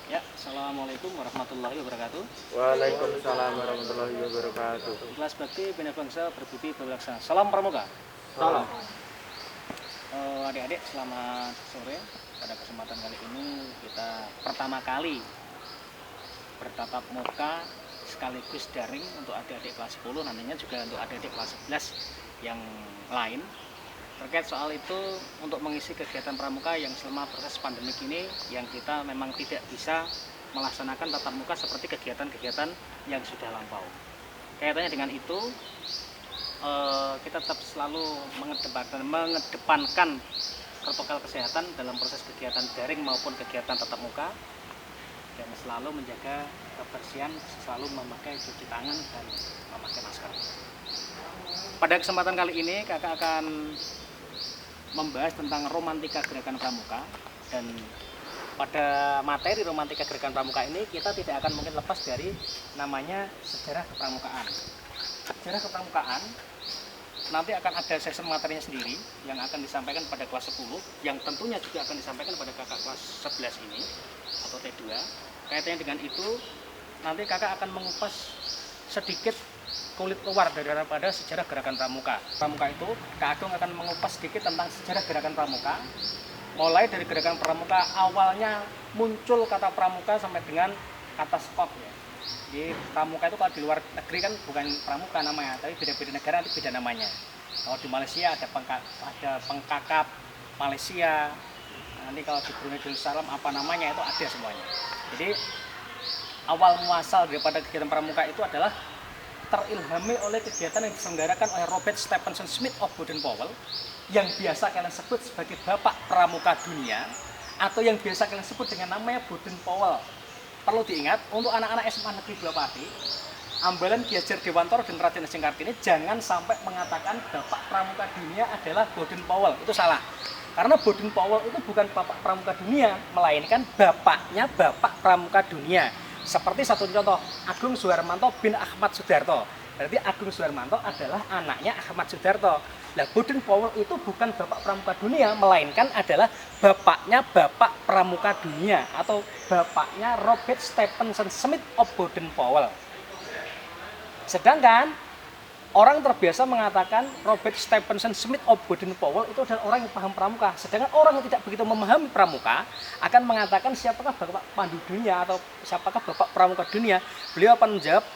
Ya, Assalamualaikum warahmatullahi wabarakatuh. Waalaikumsalam warahmatullahi wabarakatuh. Kelas Bakti Bina Bangsa Berbudi Berlaksana. Salam Pramuka. Salam. Adik-adik, selamat sore. Pada kesempatan kali ini kita pertama kali bertatap muka sekaligus daring untuk adik-adik kelas 10, nantinya juga untuk adik-adik kelas 11 yang lain. Terkait soal itu, untuk mengisi kegiatan pramuka yang selama proses pandemik ini yang kita memang tidak bisa melaksanakan tatap muka seperti kegiatan-kegiatan yang sudah lampau. Kaitannya dengan itu, kita tetap selalu mengedepankan protokol kesehatan dalam proses kegiatan daring maupun kegiatan tatap muka, dan selalu menjaga kebersihan, selalu memakai cuci tangan dan memakai masker. Pada kesempatan kali ini kakak akan membahas tentang romantika gerakan pramuka, dan pada materi romantika gerakan pramuka ini kita tidak akan mungkin lepas dari namanya sejarah kepramukaan. Sejarah kepramukaan nanti akan ada sesi materinya sendiri yang akan disampaikan pada kelas 10, yang tentunya juga akan disampaikan pada kakak kelas 11 ini atau T2. Kaitannya dengan itu, nanti kakak akan mengupas sedikit kulit luar daripada sejarah gerakan pramuka. Pramuka itu, Kak Agung akan mengupas sedikit tentang sejarah gerakan pramuka, mulai dari gerakan pramuka awalnya muncul kata pramuka sampai dengan kata skot ya. Jadi pramuka itu kalau di luar negeri kan bukan pramuka namanya, tapi beda-beda negara nanti beda namanya. Kalau di Malaysia ada pengkakap Malaysia, nanti kalau di Brunei Darussalam apa namanya itu ada semuanya. Jadi awal muasal daripada kegiatan pramuka itu adalah terilhami oleh kegiatan yang diselenggarakan oleh Robert Stephenson Smith of Boden-Powell, yang biasa kalian sebut sebagai Bapak Pramuka Dunia, atau yang biasa kalian sebut dengan namanya Boden-Powell. Perlu diingat, untuk anak-anak SMA Negeri Bulawati, Ambalan Ki Hajar Dewantoro dan Raden Ajeng Kartini jangan sampai mengatakan Bapak Pramuka Dunia adalah Boden-Powell. Itu salah. Karena Boden-Powell itu bukan Bapak Pramuka Dunia, melainkan bapaknya Bapak Pramuka Dunia. Seperti satu contoh, Agung Suharmanto bin Ahmad Sudarto. Berarti Agung Suharmanto adalah anaknya Ahmad Sudarto. Nah, Boden-Powell itu bukan Bapak Pramuka Dunia, melainkan adalah bapaknya Bapak Pramuka Dunia atau bapaknya Robert Stephenson Smith of Boden-Powell. Sedangkan orang terbiasa mengatakan Robert Stephenson Smith of Boden-Powell itu adalah orang yang paham pramuka. Sedangkan orang yang tidak begitu memahami pramuka akan mengatakan siapakah Bapak Pandu Dunia atau siapakah Bapak Pramuka Dunia. Beliau akan menjawab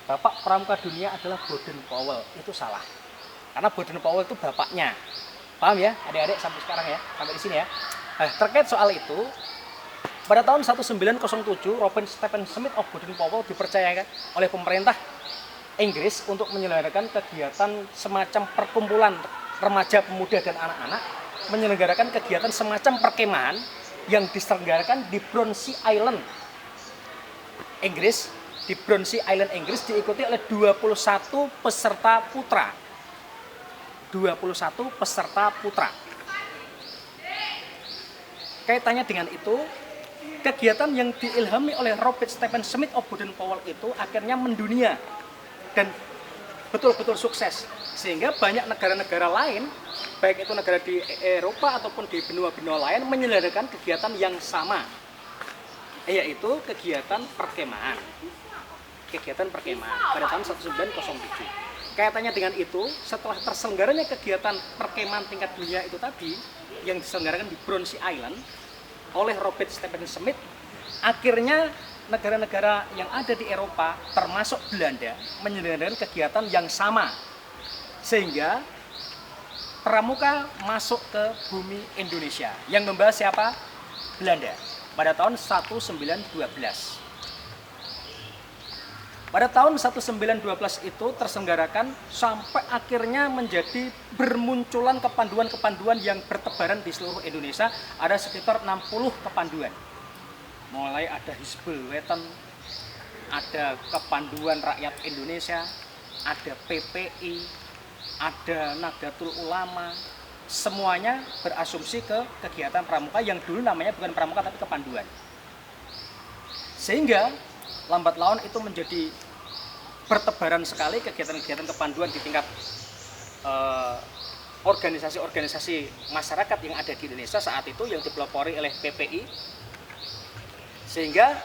Bapak Pramuka Dunia adalah Boden-Powell. Itu salah. Karena Boden-Powell itu bapaknya. Paham ya adik-adik sampai sekarang ya, sampai di sini ya. Nah, terkait soal itu, pada tahun 1907 Robert Stephenson Smith of Boden-Powell dipercayakan oleh pemerintah Inggris untuk menyelenggarakan kegiatan semacam perkumpulan remaja, pemuda, dan anak-anak, menyelenggarakan kegiatan semacam perkemahan yang diselenggarakan di Brownsea Island, Inggris. Di Brownsea Island, Inggris diikuti oleh 21 peserta putra. 21 peserta putra. Kaitannya dengan itu, kegiatan yang diilhami oleh Robert Stephenson Smith of Boden-Powell itu akhirnya mendunia dan betul-betul sukses, sehingga banyak negara-negara lain, baik itu negara di Eropa ataupun di benua-benua lain, menyelenggarakan kegiatan yang sama, yaitu kegiatan perkemahan pada tahun 1907. Kaitannya dengan itu, setelah terselenggaranya kegiatan perkemahan tingkat dunia itu tadi yang diselenggarakan di Brownsea Island oleh Robert Stephenson Smith, akhirnya negara-negara yang ada di Eropa termasuk Belanda menyelenggarakan kegiatan yang sama, sehingga pramuka masuk ke bumi Indonesia. Yang membahas siapa? Belanda pada tahun 1912. Pada tahun 1912 itu terselenggarakan sampai akhirnya menjadi bermunculan kepanduan-kepanduan yang bertebaran di seluruh Indonesia. Ada sekitar 60 kepanduan. Mulai ada Hizbul Weton, ada Kepanduan Rakyat Indonesia, ada PPI, ada Nahdlatul Ulama. Semuanya berasumsi ke kegiatan pramuka yang dulu namanya bukan pramuka tapi kepanduan. Sehingga lambat laun itu menjadi bertebaran sekali kegiatan-kegiatan kepanduan di tingkat organisasi-organisasi masyarakat yang ada di Indonesia saat itu yang dipelopori oleh PPI. Sehingga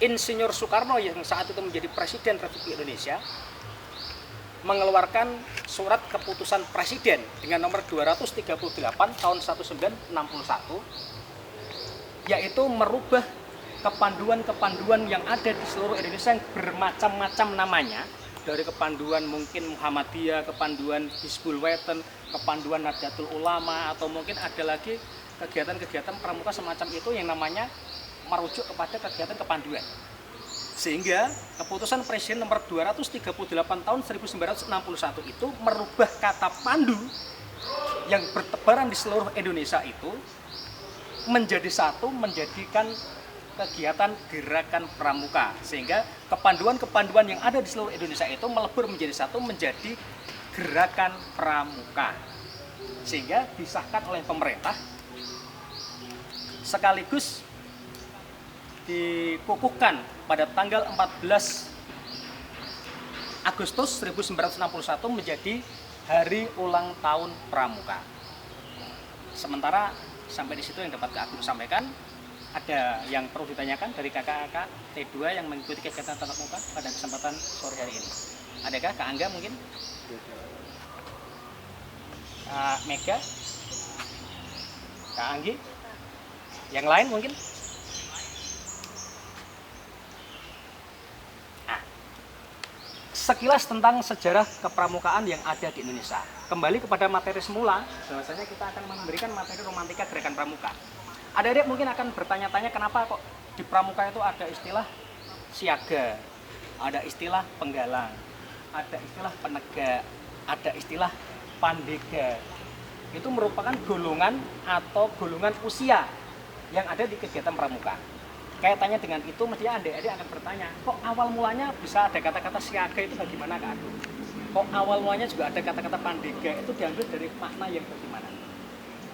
Insinyur Soekarno yang saat itu menjadi Presiden Republik Indonesia mengeluarkan surat keputusan Presiden dengan nomor 238 tahun 1961, yaitu merubah kepanduan-kepanduan yang ada di seluruh Indonesia yang bermacam-macam namanya, dari kepanduan mungkin Muhammadiyah, kepanduan Hizbul Wathan, kepanduan Nahdlatul Ulama, atau mungkin ada lagi kegiatan-kegiatan pramuka semacam itu yang namanya merujuk kepada kegiatan kepanduan. Sehingga keputusan Presiden nomor 238 tahun 1961 itu merubah kata pandu yang bertebaran di seluruh Indonesia itu menjadi satu, menjadikan kegiatan gerakan pramuka. Sehingga kepanduan-kepanduan yang ada di seluruh Indonesia itu melebur menjadi satu, menjadi gerakan pramuka. Sehingga disahkan oleh pemerintah sekaligus dikukuhkan pada tanggal 14 Agustus 1961 menjadi Hari Ulang Tahun Pramuka. Sementara sampai di situ yang dapat Kak Agung sampaikan. Ada yang perlu ditanyakan dari kakak-kakak T2 yang mengikuti kegiatan tatap muka pada kesempatan sore hari ini? Adakah Kak Angga mungkin? Kak Mega? Kak Anggi? Yang lain mungkin? Sekilas tentang sejarah kepramukaan yang ada di Indonesia. Kembali kepada materi semula, bahwasanya kita akan memberikan materi romantika gerakan pramuka. Adik-adik mungkin akan bertanya-tanya kenapa kok di pramuka itu ada istilah siaga, ada istilah penggalang, ada istilah penegak, ada istilah pandega. Itu merupakan golongan atau golongan usia yang ada di kegiatan pramuka. Kaitannya dengan itu mestinya adik-adik akan bertanya, kok awal mulanya bisa ada kata-kata siaga itu bagaimana Kak Agung? Kok awal mulanya juga ada kata-kata pandega itu diambil dari makna yang bagaimana?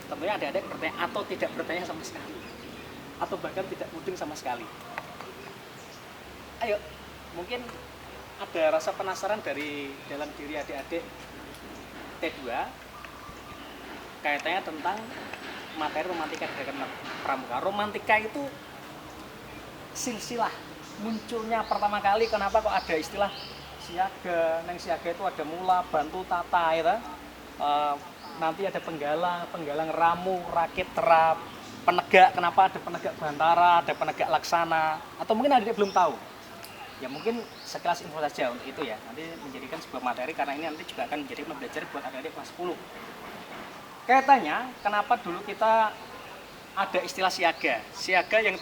Tentunya adik-adik bertanya atau tidak bertanya sama sekali, atau bahkan tidak mudeng sama sekali. Ayo, mungkin ada rasa penasaran dari dalam diri adik-adik T2 kaitannya tentang materi romantika gerakan pramuka. Romantika itu silsilah munculnya pertama kali, kenapa kok ada istilah siaga? Neng siaga itu ada mula, bantu, tata, ya. Nanti ada penggalang ramu, rakit, terap, penegak, kenapa ada penegak bantara, ada penegak laksana, atau mungkin adik belum tahu. Ya mungkin sekelas info saja untuk itu ya, nanti menjadikan sebuah materi karena ini nanti juga akan menjadi pembelajaran buat adik-adik kelas 10. Kaitannya, kenapa dulu kita ada istilah siaga? Siaga yang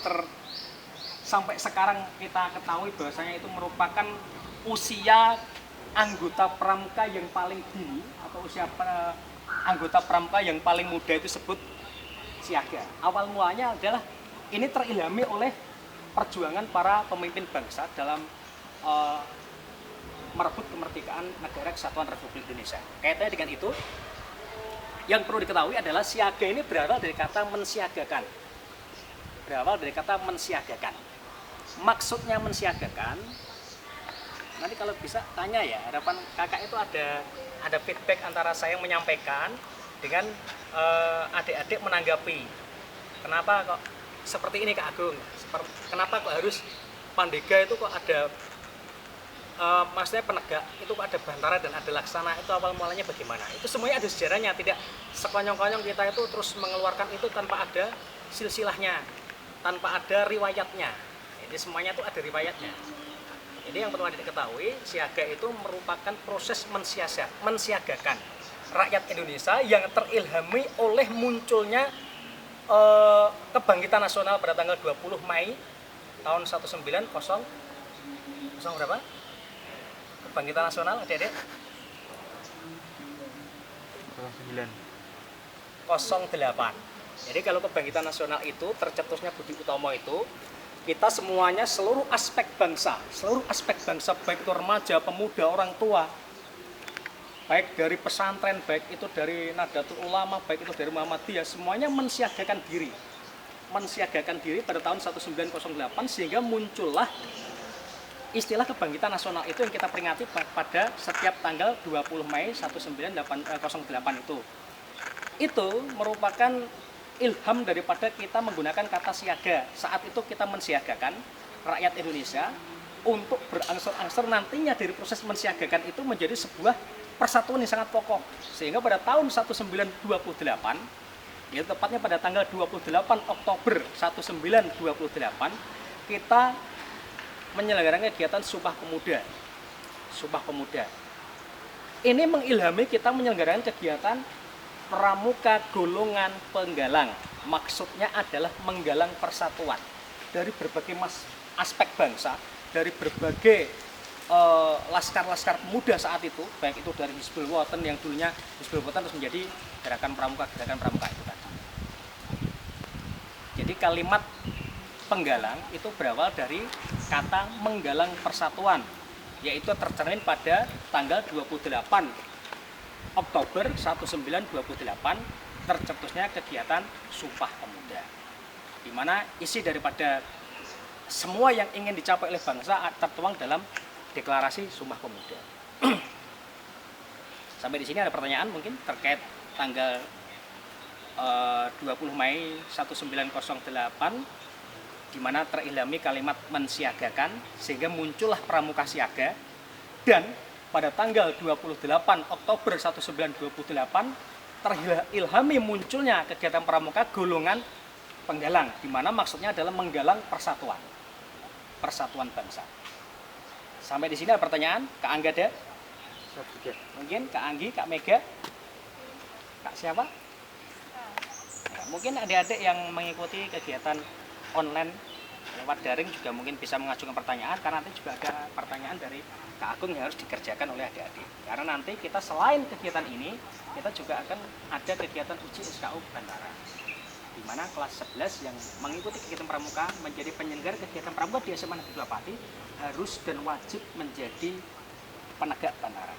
sampai sekarang kita ketahui bahwasanya itu merupakan usia anggota pramuka yang paling dini atau usia anggota pramuka yang paling muda itu disebut siaga. Awal mulanya adalah ini terilhami oleh perjuangan para pemimpin bangsa dalam merebut kemerdekaan negara kesatuan Republik Indonesia. Kaitannya dengan itu, yang perlu diketahui adalah siaga ini berawal dari kata mensiagakan. Berawal dari kata mensiagakan. Maksudnya mensiagakan, nanti kalau bisa tanya ya, harapan kakak itu ada feedback antara saya yang menyampaikan dengan adik-adik menanggapi. Kenapa kok seperti ini Kak Agung? Kenapa kok harus pandega itu kok ada maksudnya penegak itu kok ada bantara dan ada laksana, itu awal mulanya bagaimana? Itu semuanya ada sejarahnya, tidak sekonyong-konyong kita itu terus mengeluarkan itu tanpa ada silsilahnya, tanpa ada riwayatnya. Jadi semuanya itu ada riwayatnya. Jadi yang perlu diketahui, siaga itu merupakan proses mensiagakan rakyat Indonesia yang terilhami oleh munculnya kebangkitan nasional pada tanggal 20 Mei tahun 1900 berapa? Kebangkitan nasional adik-adik? 08. Jadi kalau kebangkitan nasional itu tercetusnya Budi Utomo itu, kita semuanya seluruh aspek bangsa baik itu remaja, pemuda, orang tua, baik dari pesantren, baik itu dari Nahdlatul Ulama, baik itu dari Muhammadiyah, semuanya mensiagakan diri pada tahun 1908 sehingga muncullah istilah kebangkitan nasional itu yang kita peringati pada setiap tanggal 20 Mei 1908 itu. Itu merupakan ilham daripada kita menggunakan kata siaga. Saat itu kita mensiagakan rakyat Indonesia untuk berangsur-angsur nantinya dari proses mensiagakan itu menjadi sebuah persatuan yang sangat pokok. Sehingga pada tahun 1928, ya tepatnya pada tanggal 28 Oktober 1928, kita menyelenggarakan kegiatan Sumpah Pemuda. Sumpah Pemuda. Ini mengilhami kita menyelenggarakan kegiatan Pramuka Golongan Penggalang. Maksudnya adalah menggalang persatuan dari berbagai aspek bangsa, dari berbagai laskar-laskar pemuda saat itu, baik itu dari Hizbul Wathan yang dulunya Hizbul Wathan terus menjadi gerakan pramuka itu tadi. Jadi kalimat penggalang itu berawal dari kata menggalang persatuan, yaitu tercermin pada tanggal 28 Oktober 1928 tercetusnya kegiatan Sumpah Pemuda, di mana isi daripada semua yang ingin dicapai oleh bangsa tertuang dalam deklarasi Sumpah Pemuda. Sampai di sini ada pertanyaan mungkin terkait tanggal 20 Mei 1908, di mana terilhami kalimat mensiagakan sehingga muncullah pramuka siaga, dan pada tanggal 28 Oktober 1928 terilhami munculnya kegiatan pramuka golongan penggalang, di mana maksudnya adalah menggalang persatuan bangsa. Sampai di sini ada pertanyaan, Kak Angga ada? Mungkin Kak Anggi, Kak Mega, Kak siapa? Ya, mungkin adik-adik yang mengikuti kegiatan online lewat daring juga mungkin bisa mengajukan pertanyaan, karena nanti juga ada pertanyaan dari Kak Agung yang harus dikerjakan oleh adik-adik. Karena nanti kita selain kegiatan ini, kita juga akan ada kegiatan uji SKU Bantara, di mana kelas 11 yang mengikuti kegiatan pramuka menjadi penyelenggara kegiatan pramuka di SMA Negeri 2 Pati harus dan wajib menjadi penegak Bantara.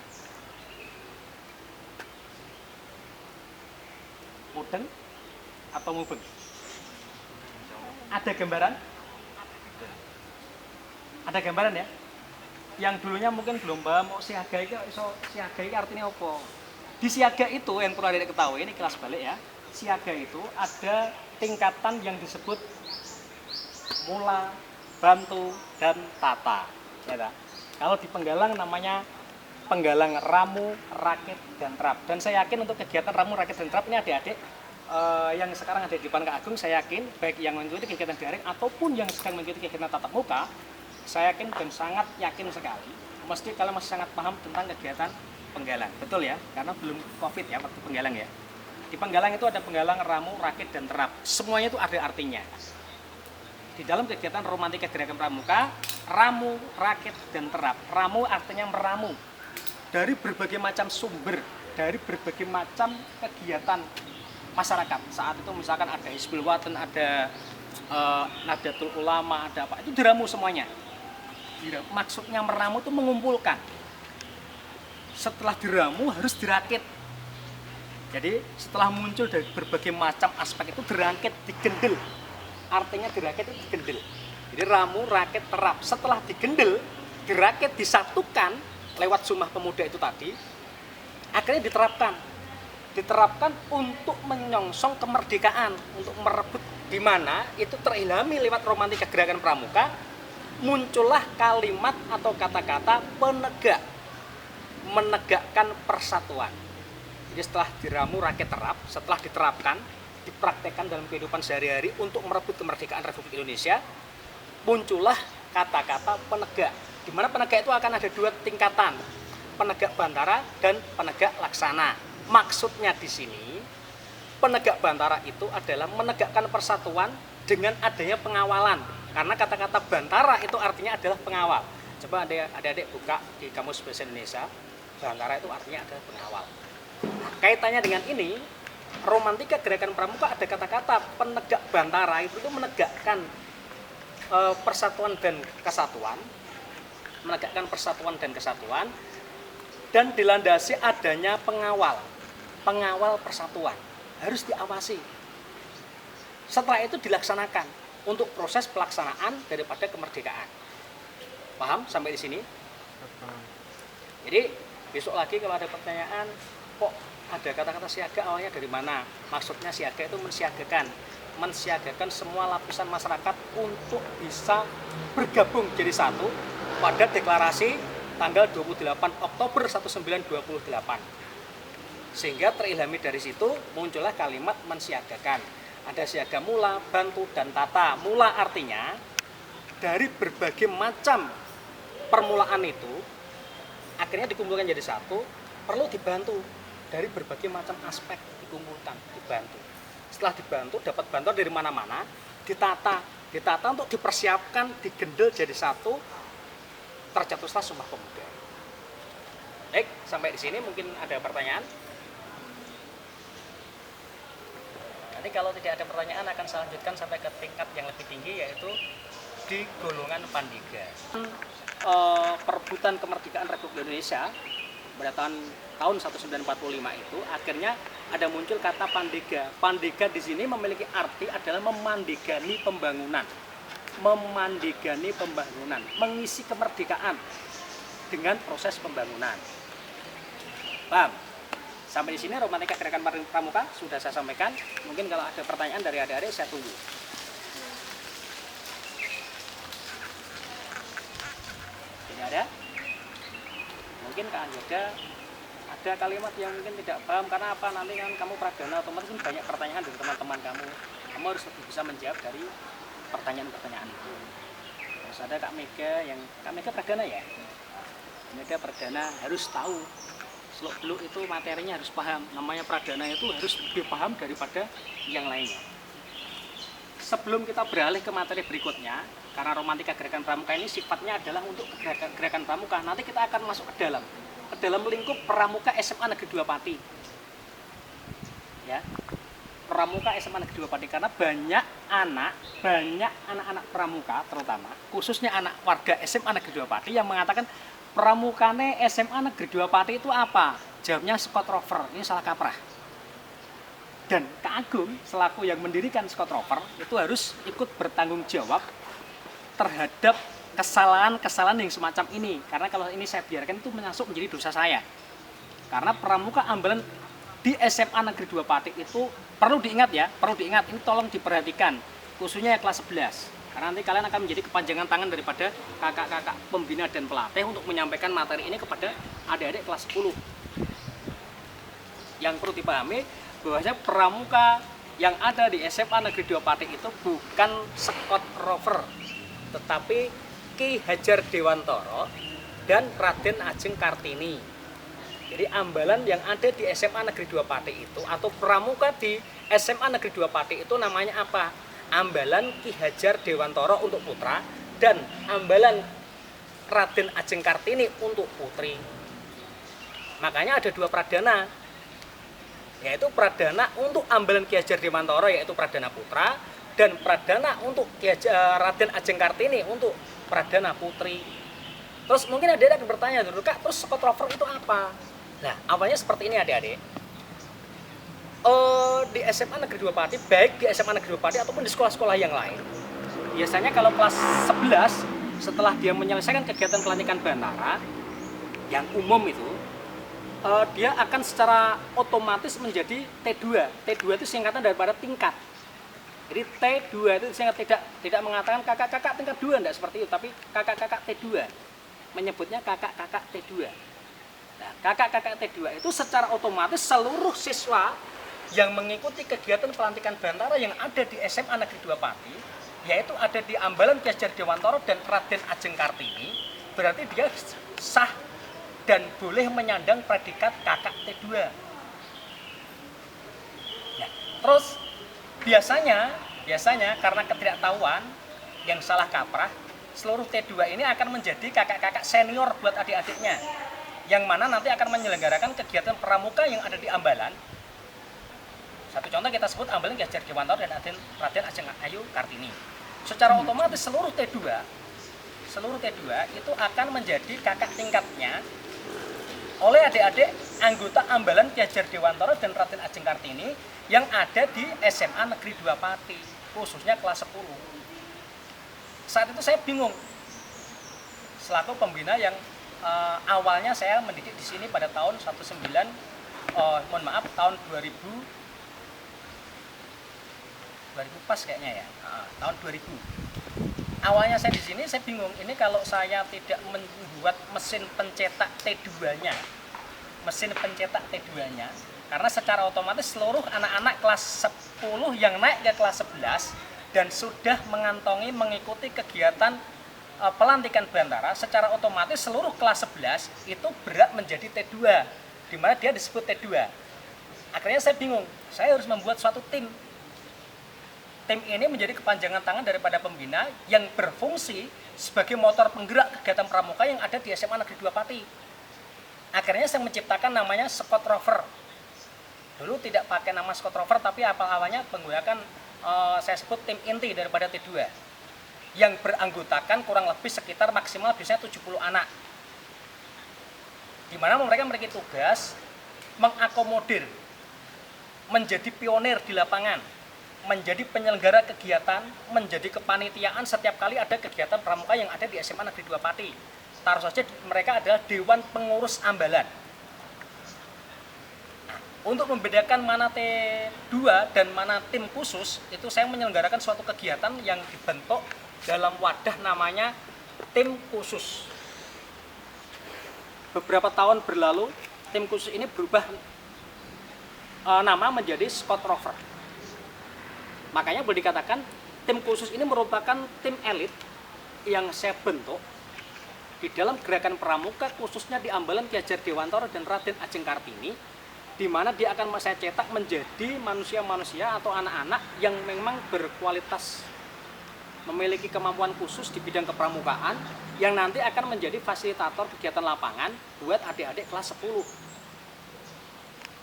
Mudeng atau mubeng? Ada gambaran? Ada gambaran ya? Yang dulunya mungkin belum paham, oh siaga itu artinya apa? Di siaga itu yang perlu adik ketahui, ini kelas balik ya. Siaga itu ada tingkatan yang disebut mula, bantu, dan tata. Ya, kalau di penggalang namanya penggalang ramu, rakit, dan terap. Dan saya yakin untuk kegiatan ramu, rakit, dan terap ini adik-adik yang sekarang ada di depan Kak Agung, saya yakin baik yang mengikuti kegiatan daring ataupun yang sedang mengikuti kegiatan tatap muka, saya yakin dan sangat yakin sekali mesti kalian masih sangat paham tentang kegiatan penggalang. Betul ya? Karena belum COVID ya waktu penggalang ya. Di penggalang itu ada penggalang ramu, rakit, dan terap. Semuanya itu ada artinya. Di dalam kegiatan romantika gerakan pramuka, ramu, rakit, dan terap. Ramu artinya meramu dari berbagai macam sumber, dari berbagai macam kegiatan masyarakat. Saat itu misalkan ada Hizbul Wathan, ada Nahdlatul Ulama, ada apa, itu diramu semuanya. Maksudnya meramu itu mengumpulkan. Setelah diramu harus dirakit. Jadi setelah muncul dari berbagai macam aspek itu dirangkit, digendel. Artinya dirakit itu digendel. Jadi ramu, rakit, terap. Setelah digendel, dirakit, disatukan lewat Sumpah Pemuda itu tadi, akhirnya diterapkan untuk menyongsong kemerdekaan, untuk merebut, di mana itu terilhami lewat romantika gerakan pramuka, muncullah kalimat atau kata-kata penegak, menegakkan persatuan. Jadi setelah diramu, rakit, terap, setelah diterapkan, dipraktekkan dalam kehidupan sehari-hari untuk merebut kemerdekaan Republik Indonesia, muncullah kata-kata penegak, di mana penegak itu akan ada dua tingkatan, penegak Bantara dan penegak Laksana. Maksudnya di sini, penegak Bantara itu adalah menegakkan persatuan dengan adanya pengawalan. Karena kata-kata Bantara itu artinya adalah pengawal. Coba adik-adik buka di Kamus Bahasa Indonesia, Bantara itu artinya adalah pengawal. Kaitannya dengan ini, romantika gerakan pramuka ada kata-kata penegak Bantara itu menegakkan persatuan dan kesatuan, menegakkan persatuan dan kesatuan, dan dilandasi adanya pengawal persatuan, harus diawasi. Setelah itu dilaksanakan untuk proses pelaksanaan daripada kemerdekaan. Paham sampai di sini? Jadi besok lagi kalau ada pertanyaan, kok ada kata-kata siaga awalnya dari mana? Maksudnya siaga itu mensiagakan semua lapisan masyarakat untuk bisa bergabung jadi satu pada deklarasi tanggal 28 Oktober 1928. Sehingga terilhami dari situ muncullah kalimat mensiagakan. Ada siaga mula, bantu, dan tata. Mula artinya dari berbagai macam permulaan itu akhirnya dikumpulkan jadi satu, perlu dibantu dari berbagai macam aspek, dikumpulkan, dibantu. Setelah dibantu, dapat bantuan dari mana-mana, ditata untuk dipersiapkan, digendel jadi satu, tercetuslah Sumpah Pemuda. Baik, sampai di sini mungkin ada pertanyaan. Nanti kalau tidak ada pertanyaan akan saya lanjutkan sampai ke tingkat yang lebih tinggi, yaitu di golongan Pandega. Perebutan kemerdekaan Republik Indonesia pada tahun 1945 itu akhirnya ada muncul kata Pandega. Pandega di sini memiliki arti adalah memandegani pembangunan, mengisi kemerdekaan dengan proses pembangunan. Paham? Sampai di sini romantika gerakan pramuka sudah saya sampaikan. Mungkin kalau ada pertanyaan dari adik-adik saya tunggu. Tidak ada? Mungkin Kak Anjoda ada kalimat yang mungkin tidak paham karena apa, nanti kan kamu Pradana otomatis banyak pertanyaan dari teman-teman kamu harus lebih bisa menjawab dari pertanyaan-pertanyaan itu. Terus ada Kak Mega Pradana ya, Mega Pradana harus tahu seluk-beluk itu materinya, harus paham. Namanya Pradana itu harus lebih paham daripada yang lainnya. Sebelum kita beralih ke materi berikutnya, karena romantika gerakan pramuka ini sifatnya adalah untuk gerakan pramuka, nanti kita akan masuk ke dalam lingkup pramuka SMA Negeri 2 Pati. Ya. Pramuka SMA Negeri 2 Pati karena banyak anak-anak pramuka terutama, khususnya anak warga SMA Negeri 2 Pati yang mengatakan pramukane SMA Negeri 2 Pati itu apa? Jawabnya Scott Rover, ini salah kaprah. Dan Kak Agung selaku yang mendirikan Scott Rover itu harus ikut bertanggung jawab terhadap kesalahan-kesalahan yang semacam ini. Karena kalau ini saya biarkan itu menjadi dosa saya. Karena pramuka ambalan di SMA Negeri 2 Pati itu perlu diingat, ini tolong diperhatikan, khususnya yang kelas 11. Karena nanti kalian akan menjadi kepanjangan tangan daripada kakak-kakak pembina dan pelatih untuk menyampaikan materi ini kepada adik-adik kelas 10. Yang perlu dipahami bahwasanya pramuka yang ada di SMA Negeri 2 Pati itu bukan Scott Rover, tetapi Ki Hajar Dewantara dan Raden Ajeng Kartini. Jadi ambalan yang ada di SMA Negeri 2 Pati itu atau pramuka di SMA Negeri 2 Pati itu namanya apa? Ambalan Ki Hajar Dewantara untuk putra dan ambalan Raden Ajeng Kartini untuk putri. Makanya ada dua pradana, yaitu pradana untuk ambalan Ki Hajar Dewantara yaitu pradana putra, dan pradana untuk Raden Ajeng Kartini untuk pradana putri. Terus mungkin adik-adik bertanya dulu, Kak, terus Scott Rover itu apa? Nah, awalnya seperti ini adik-adik. Di SMA Negeri 2 Pati, baik di SMA Negeri 2 Pati ataupun di sekolah-sekolah yang lain, biasanya kalau kelas 11 setelah dia menyelesaikan kegiatan pelantikan bantara yang umum itu, dia akan secara otomatis menjadi T2. T2 itu singkatan daripada tingkat. Jadi T2 itu tidak mengatakan kakak-kakak tingkat 2, tidak seperti itu, tapi kakak-kakak T2. Menyebutnya kakak-kakak T2. Nah, kakak-kakak T2 itu secara otomatis seluruh siswa yang mengikuti kegiatan pelantikan bantara yang ada di SMA Negeri 2 Pati, yaitu ada di ambalan Ki Hajar Dewantara dan Raden Ajeng Kartini, berarti dia sah dan boleh menyandang predikat kakak T2. Nah, terus biasanya karena ketidaktahuan yang salah kaprah, seluruh T2 ini akan menjadi kakak-kakak senior buat adik-adiknya, yang mana nanti akan menyelenggarakan kegiatan pramuka yang ada di ambalan. Satu contoh kita sebut ambalan Ki Hajar Dewantara dan Raden Ajeng Kartini. Secara otomatis seluruh T2 itu akan menjadi kakak tingkatnya oleh adik-adik anggota ambalan Ki Hajar Dewantara dan Raden Ajeng Kartini yang ada di SMA Negeri 2 Pati, khususnya kelas 10. Saat itu saya bingung, selaku pembina yang awalnya saya mendidik di sini pada tahun 19 mohon maaf, tahun 2000 pas kayaknya ya, tahun 2000. Awalnya saya di sini saya bingung, ini kalau saya tidak membuat mesin pencetak T2-nya, karena secara otomatis seluruh anak-anak kelas 10 yang naik ke kelas 11 dan sudah mengikuti kegiatan pelantikan Bantara, secara otomatis seluruh kelas 11 itu berat menjadi T2, di mana dia disebut T2. Akhirnya saya bingung, saya harus membuat suatu tim. Tim ini menjadi kepanjangan tangan daripada pembina yang berfungsi sebagai motor penggerak kegiatan pramuka yang ada di SMA Negeri 2 Pati. Akhirnya saya menciptakan namanya Squad Rover. Dulu tidak pakai nama Squad Rover, tapi awalnya menggunakan saya sebut tim inti daripada T2 yang beranggotakan kurang lebih sekitar maksimal biasanya 70 anak, di mana mereka memiliki tugas mengakomodir, menjadi pionir di lapangan, menjadi penyelenggara kegiatan, menjadi kepanitiaan setiap kali ada kegiatan pramuka yang ada di SMA Negeri 2 Pati. Taruh saja mereka adalah Dewan Pengurus Ambalan. Untuk membedakan mana T2 dan mana tim khusus, itu saya menyelenggarakan suatu kegiatan yang dibentuk dalam wadah namanya tim khusus. Beberapa tahun berlalu, tim khusus ini berubah nama menjadi Squad Rover. Makanya boleh dikatakan tim khusus ini merupakan tim elit yang saya bentuk di dalam gerakan pramuka, khususnya di Ambalan Ki Hajar Dewantara dan Raden Ajeng Kartini, di mana dia akan saya cetak menjadi manusia-manusia atau anak-anak yang memang berkualitas, memiliki kemampuan khusus di bidang kepramukaan, yang nanti akan menjadi fasilitator kegiatan lapangan buat adik-adik kelas 10.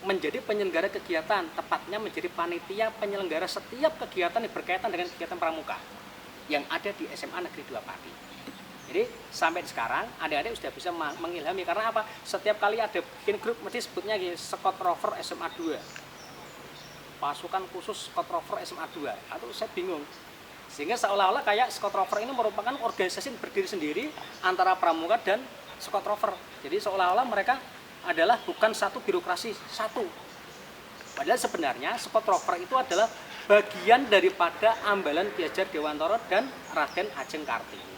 Menjadi penyelenggara kegiatan, tepatnya menjadi panitia penyelenggara setiap kegiatan yang berkaitan dengan kegiatan pramuka yang ada di SMA Negeri 2 Pati. Jadi sampai sekarang adik-adik sudah bisa mengilhami, karena apa? Setiap kali ada bikin grup mesti sebutnya Squad Rover SMA 2, pasukan khusus Squad Rover SMA 2, atau saya bingung. Sehingga seolah-olah kayak Squad Rover ini merupakan organisasi yang berdiri sendiri antara pramuka dan Squad Rover. Jadi seolah-olah mereka adalah bukan satu birokrasi satu. Padahal sebenarnya Squad Rover itu adalah bagian daripada Ambalan Ki Hajar Dewantara dan Raden Ajeng Kartini.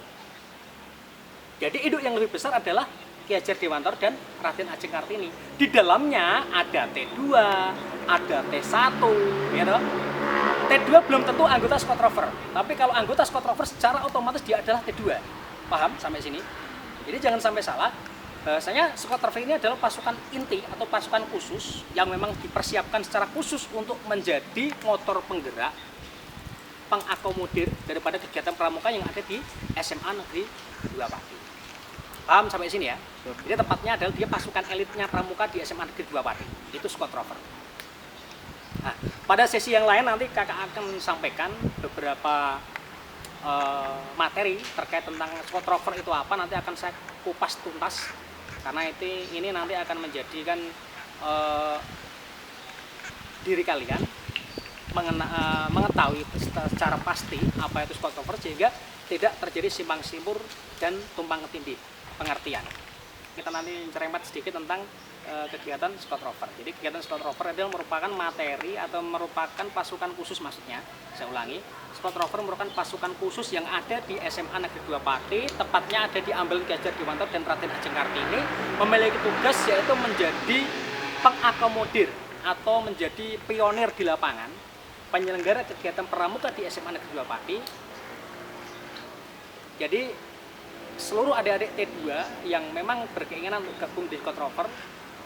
Jadi induk yang lebih besar adalah Ki Hajar Dewantara dan Raden Ajeng Kartini. Di dalamnya ada T2, ada T1, gitu. T2 belum tentu anggota Squad Rover, tapi kalau anggota Squad Rover secara otomatis dia adalah T2. Paham sampai sini? Jadi jangan sampai salah. Bahwasanya Squad Rover ini adalah pasukan inti atau pasukan khusus yang memang dipersiapkan secara khusus untuk menjadi motor penggerak, pengakomodir daripada kegiatan pramuka yang ada di SMA Negeri 2 Pati. Paham sampai sini ya? Jadi tepatnya adalah dia pasukan elitnya pramuka di SMA Negeri 2 Pati. Itu Squad Rover. Nah, pada sesi yang lain nanti kakak akan sampaikan beberapa materi terkait tentang Squad Rover itu apa, nanti akan saya kupas tuntas. Karena ini nanti akan menjadikan diri kalian mengetahui secara pasti apa itu Squad Rover, sehingga tidak terjadi simpang siur dan tumpang tindih pengertian. Kita nanti cermat sedikit tentang kegiatan Squad Rover. Jadi kegiatan Squad Rover adalah merupakan materi atau merupakan pasukan khusus, maksudnya saya ulangi, Squad Rover merupakan pasukan khusus yang ada di SMA Negeri 2 Pati, tepatnya ada di Ambalan Ki Hajar Dewantara dan Raden Ajeng Kartini, memiliki tugas yaitu menjadi pengakomodir atau menjadi pionir di lapangan, penyelenggara kegiatan pramuka di SMA Negeri 2 Pati. Jadi seluruh adik-adik T2 yang memang berkeinginan untuk gabung di Squad Rover,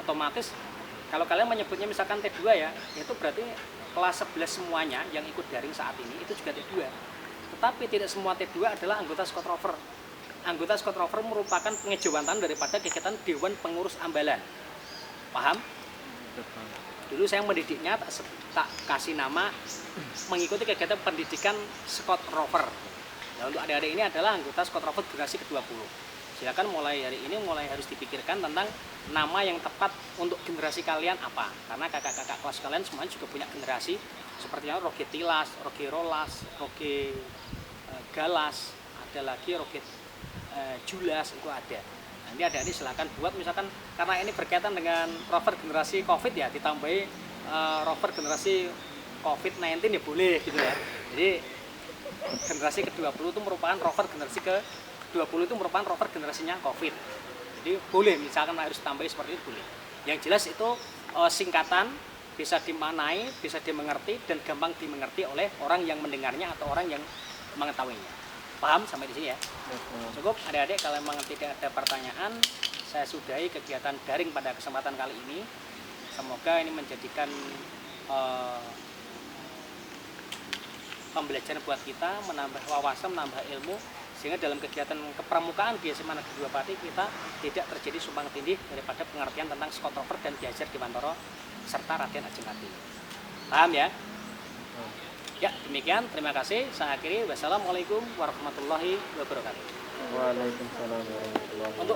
otomatis kalau kalian menyebutnya misalkan T2 ya, itu berarti kelas 11 semuanya yang ikut daring saat ini itu juga T2. Tetapi tidak semua T2 adalah anggota Squad Rover. Anggota Squad Rover merupakan pengejawatan daripada kegiatan Dewan Pengurus Ambalan. Paham? Dulu saya mendidiknya tak kasih nama mengikuti kegiatan pendidikan Squad Rover. Nah, untuk adik-adik ini adalah anggota Squad Rover generasi ke-20. Silakan mulai hari ini harus dipikirkan tentang nama yang tepat untuk generasi kalian apa. Karena kakak-kakak kelas kalian semuanya juga punya generasi seperti Roge Tilas, Roge Rolas, Roge Galas, ada lagi Roge Julas, itu ada. Nanti adik-adik silakan buat, misalkan karena ini berkaitan dengan rover generasi COVID ya, ditambahi rover generasi COVID-19 ya boleh gitu ya. Jadi generasi ke-20 itu merupakan rover generasi ke-20 itu merupakan rover generasinya COVID. Jadi boleh misalkan harus tambahi seperti itu boleh. Yang jelas itu singkatan, bisa dimaknai, bisa dimengerti dan gampang dimengerti oleh orang yang mendengarnya atau orang yang mengetahuinya. Paham sampai di sini ya? Cukup adik-adik, kalau memang tidak ada pertanyaan, saya sudahi kegiatan daring pada kesempatan kali ini. Semoga ini menjadikan pembelajaran buat kita, menambah wawasan, menambah ilmu, sehingga dalam kegiatan kepramukaan di SMA Negeri 2 Pati kita tidak terjadi sumpang tindih daripada pengertian tentang skotrover dan Ki Hajar Dewantara serta Raden Ajeng Kartini. Paham ya? Ya, demikian. Terima kasih. Saya akhiri. Wassalamualaikum warahmatullahi wabarakatuh. Waalaikumsalam warahmatullahi wabarakatuh.